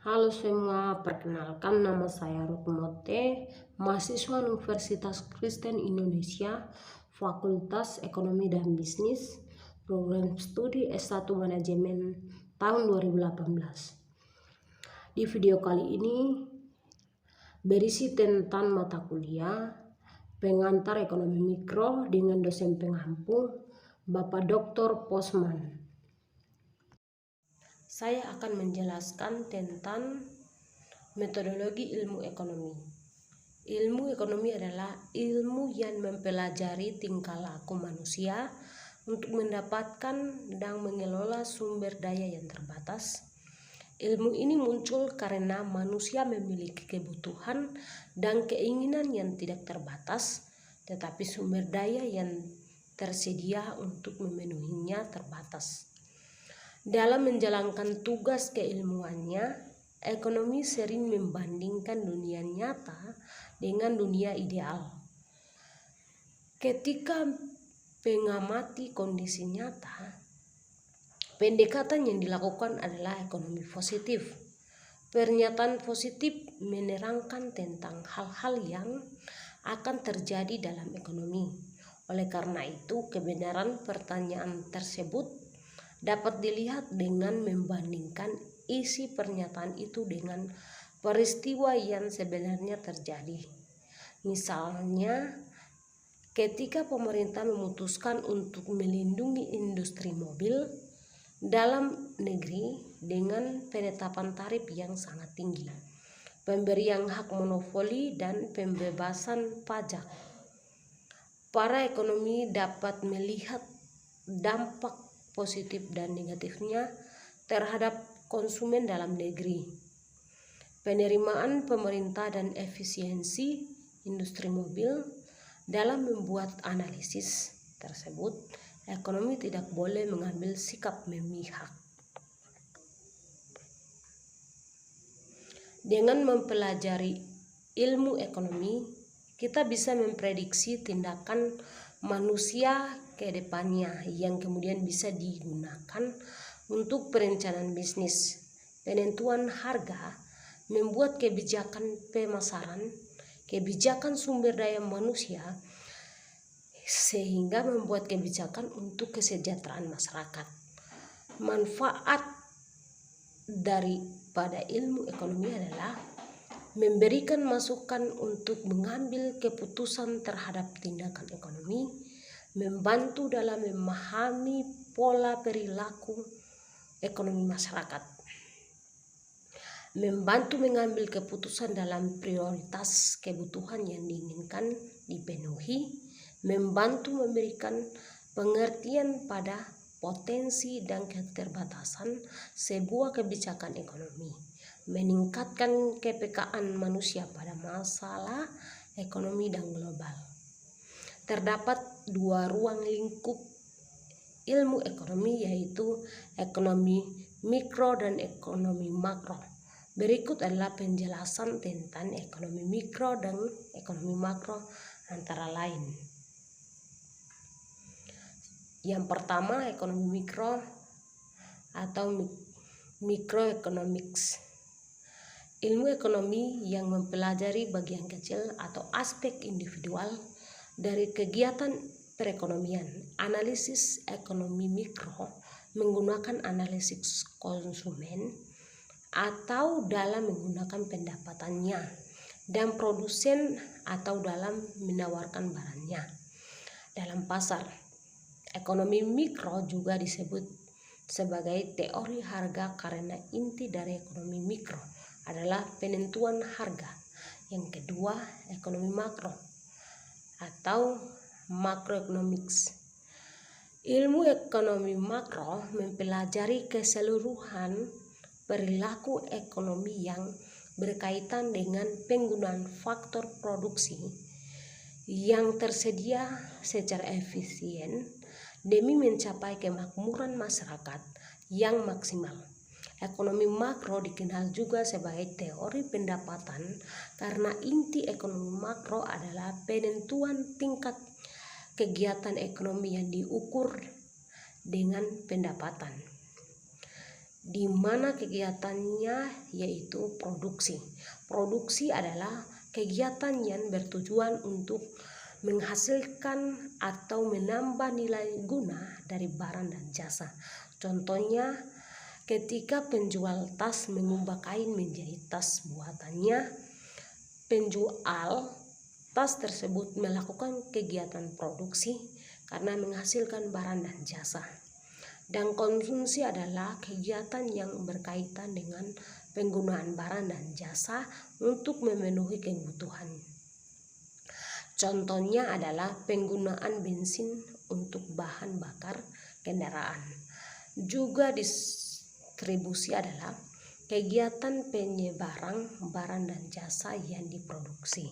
Halo semua, perkenalkan nama saya Rukmote, mahasiswa Universitas Kristen Indonesia, Fakultas Ekonomi dan Bisnis, Program Studi S1 Manajemen tahun 2018. Di video kali ini berisi tentang mata kuliah Pengantar Ekonomi Mikro dengan dosen pengampu Bapak Dr. Posman. Saya akan menjelaskan tentang metodologi ilmu ekonomi. Ilmu ekonomi adalah ilmu yang mempelajari tingkah laku manusia untuk mendapatkan dan mengelola sumber daya yang terbatas. Ilmu ini muncul karena manusia memiliki kebutuhan dan keinginan yang tidak terbatas, tetapi sumber daya yang tersedia untuk memenuhinya terbatas. Dalam menjalankan tugas keilmuannya, ekonomi sering membandingkan dunia nyata dengan dunia ideal. Ketika mengamati kondisi nyata, pendekatan yang dilakukan adalah ekonomi positif. Pernyataan positif menerangkan tentang hal-hal yang akan terjadi dalam ekonomi. Oleh karena itu, kebenaran pertanyaan tersebut dapat dilihat dengan membandingkan isi pernyataan itu dengan peristiwa yang sebenarnya terjadi. Misalnya, ketika pemerintah memutuskan untuk melindungi industri mobil dalam negeri dengan penetapan tarif yang sangat tinggi, pemberian hak monopoli, dan pembebasan pajak, para ekonomi dapat melihat dampak positif dan negatifnya terhadap konsumen dalam negeri. Penerimaan pemerintah dan efisiensi industri mobil. Dalam membuat analisis tersebut, ekonomi tidak boleh mengambil sikap memihak. Dengan mempelajari ilmu ekonomi, kita bisa memprediksi tindakan manusia ke depannya yang kemudian bisa digunakan untuk perencanaan bisnis, penentuan harga, membuat kebijakan pemasaran, kebijakan sumber daya manusia, sehingga membuat kebijakan untuk kesejahteraan masyarakat. Manfaat daripada ilmu ekonomi adalah memberikan masukan untuk mengambil keputusan terhadap tindakan ekonomi, membantu dalam memahami pola perilaku ekonomi masyarakat, membantu mengambil keputusan dalam prioritas kebutuhan yang diinginkan dipenuhi, membantu memberikan pengertian pada potensi dan keterbatasan sebuah kebijakan ekonomi, meningkatkan kepekaan manusia pada masalah ekonomi dan global. Terdapat dua ruang lingkup ilmu ekonomi, yaitu ekonomi mikro dan ekonomi makro. Berikut adalah penjelasan tentang ekonomi mikro dan ekonomi makro antara lain. Yang pertama, ekonomi mikro atau microeconomics. Ilmu ekonomi yang mempelajari bagian kecil atau aspek individual dari kegiatan perekonomian. Analisis ekonomi mikro menggunakan analisis konsumen atau dalam menggunakan pendapatannya, dan produsen atau dalam menawarkan barangnya dalam pasar. Ekonomi mikro juga disebut sebagai teori harga karena inti dari ekonomi mikro adalah penentuan harga. Yang kedua, ekonomi makro atau macroeconomics. Ilmu ekonomi makro mempelajari keseluruhan perilaku ekonomi yang berkaitan dengan penggunaan faktor produksi yang tersedia secara efisien demi mencapai kemakmuran masyarakat yang maksimal. Ekonomi makro dikenal juga sebagai teori pendapatan karena inti ekonomi makro adalah penentuan tingkat kegiatan ekonomi yang diukur dengan pendapatan. di mana kegiatannya yaitu produksi. Produksi adalah kegiatan yang bertujuan untuk menghasilkan atau menambah nilai guna dari barang dan jasa. Contohnya, ketika penjual tas mengubah kain menjadi tas buatannya, penjual tas tersebut melakukan kegiatan produksi karena menghasilkan barang dan jasa. Dan konsumsi adalah kegiatan yang berkaitan dengan penggunaan barang dan jasa untuk memenuhi kebutuhan. Contohnya adalah penggunaan bensin untuk bahan bakar kendaraan. Juga distribusi adalah kegiatan penyebaran barang dan jasa yang diproduksi.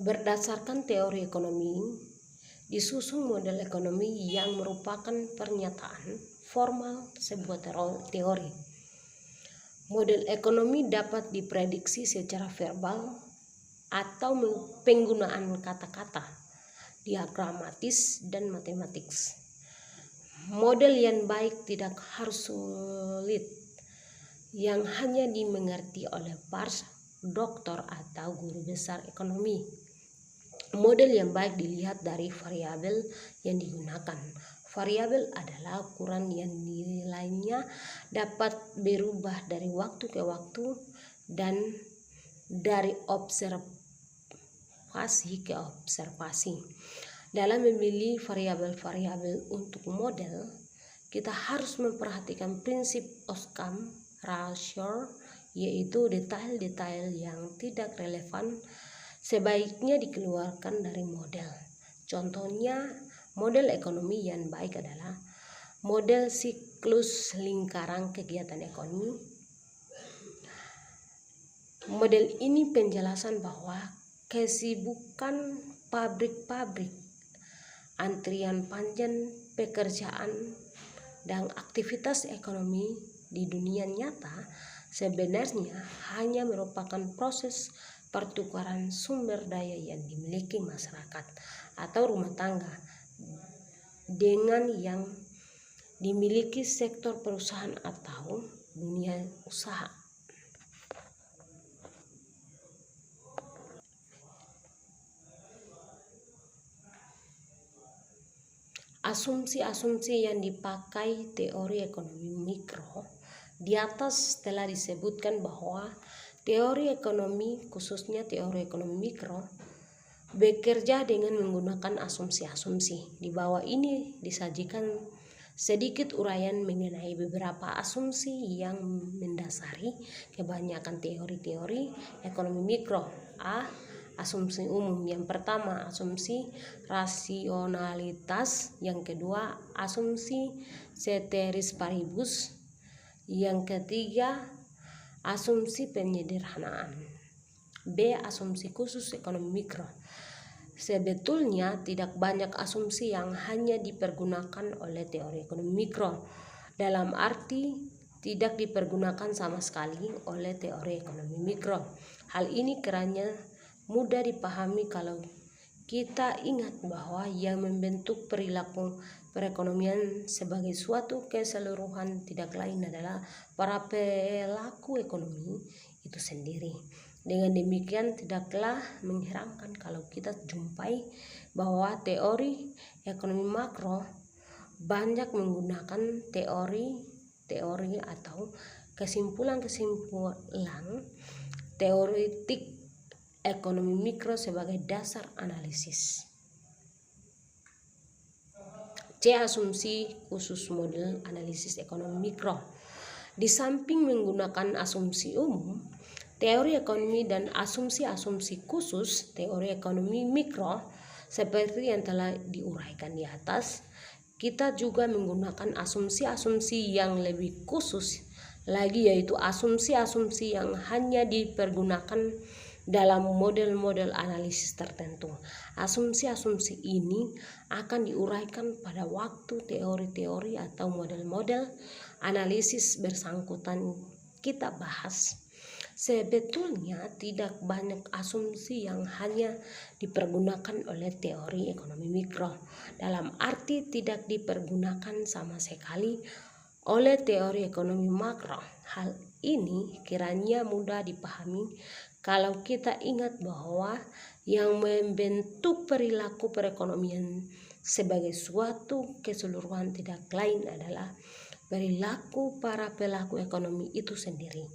Berdasarkan teori ekonomi, disusun model ekonomi yang merupakan pernyataan formal sebuah teori. Model ekonomi dapat diprediksi secara verbal atau penggunaan kata-kata, diagramatis, dan matematis. Model yang baik tidak harus sulit, yang hanya dimengerti oleh para doktor atau guru besar ekonomi. Model yang baik dilihat dari variabel yang digunakan. Variabel adalah ukuran yang nilainya dapat berubah dari waktu ke waktu dan dari observasi ke observasi. Dalam memilih variabel-variabel untuk model, kita harus memperhatikan prinsip outcome ratio, yaitu detail-detail yang tidak relevan sebaiknya dikeluarkan dari model. Contohnya, model ekonomi yang baik adalah model siklus lingkaran kegiatan ekonomi. Model ini penjelasan bahwa kesibukan pabrik-pabrik, antrian panjang pekerjaan, dan aktivitas ekonomi di dunia nyata sebenarnya hanya merupakan proses pertukaran sumber daya yang dimiliki masyarakat atau rumah tangga dengan yang dimiliki sektor perusahaan atau dunia usaha. Asumsi-asumsi yang dipakai teori ekonomi mikro di atas telah disebutkan bahwa teori ekonomi, khususnya teori ekonomi mikro, bekerja dengan menggunakan asumsi-asumsi. Di bawah ini disajikan sedikit uraian mengenai beberapa asumsi yang mendasari kebanyakan teori-teori ekonomi mikro. A. Asumsi umum. Yang pertama, asumsi rasionalitas. Yang kedua, asumsi ceteris paribus. Yang ketiga, asumsi penyederhanaan. B. Asumsi khusus ekonomi mikro. Sebetulnya tidak banyak asumsi yang hanya dipergunakan oleh teori ekonomi mikro, dalam arti tidak dipergunakan sama sekali oleh teori ekonomi mikro. Hal ini kiranya mudah dipahami kalau kita ingat bahwa yang membentuk perilaku perekonomian sebagai suatu keseluruhan tidak lain adalah para pelaku ekonomi itu sendiri. Dengan demikian tidaklah mengherankan kalau kita jumpai bahwa teori ekonomi makro banyak menggunakan teori atau kesimpulan-kesimpulan teoretik ekonomi mikro sebagai dasar analisis. C. Asumsi khusus model analisis ekonomi mikro. Di samping menggunakan asumsi umum, teori ekonomi dan asumsi-asumsi khusus teori ekonomi mikro seperti yang telah diuraikan di atas, kita juga menggunakan asumsi-asumsi yang lebih khusus lagi, yaitu asumsi-asumsi yang hanya dipergunakan dalam model-model analisis tertentu. Asumsi-asumsi ini akan diuraikan pada waktu teori-teori atau model-model analisis bersangkutan kita bahas. Sebetulnya tidak banyak asumsi yang hanya dipergunakan oleh teori ekonomi mikro, dalam arti tidak dipergunakan sama sekali oleh teori ekonomi makro. Hal ini kiranya mudah dipahami kalau kita ingat bahwa yang membentuk perilaku perekonomian sebagai suatu keseluruhan tidak lain adalah perilaku para pelaku ekonomi itu sendiri.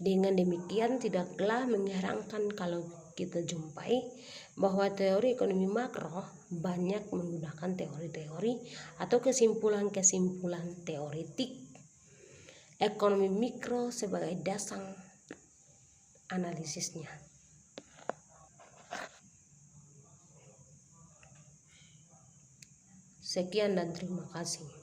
Dengan demikian tidaklah mengherankan kalau kita jumpai bahwa teori ekonomi makro banyak menggunakan teori-teori atau kesimpulan-kesimpulan teoretik ekonomi mikro sebagai dasar analisisnya. Sekian dan terima kasih.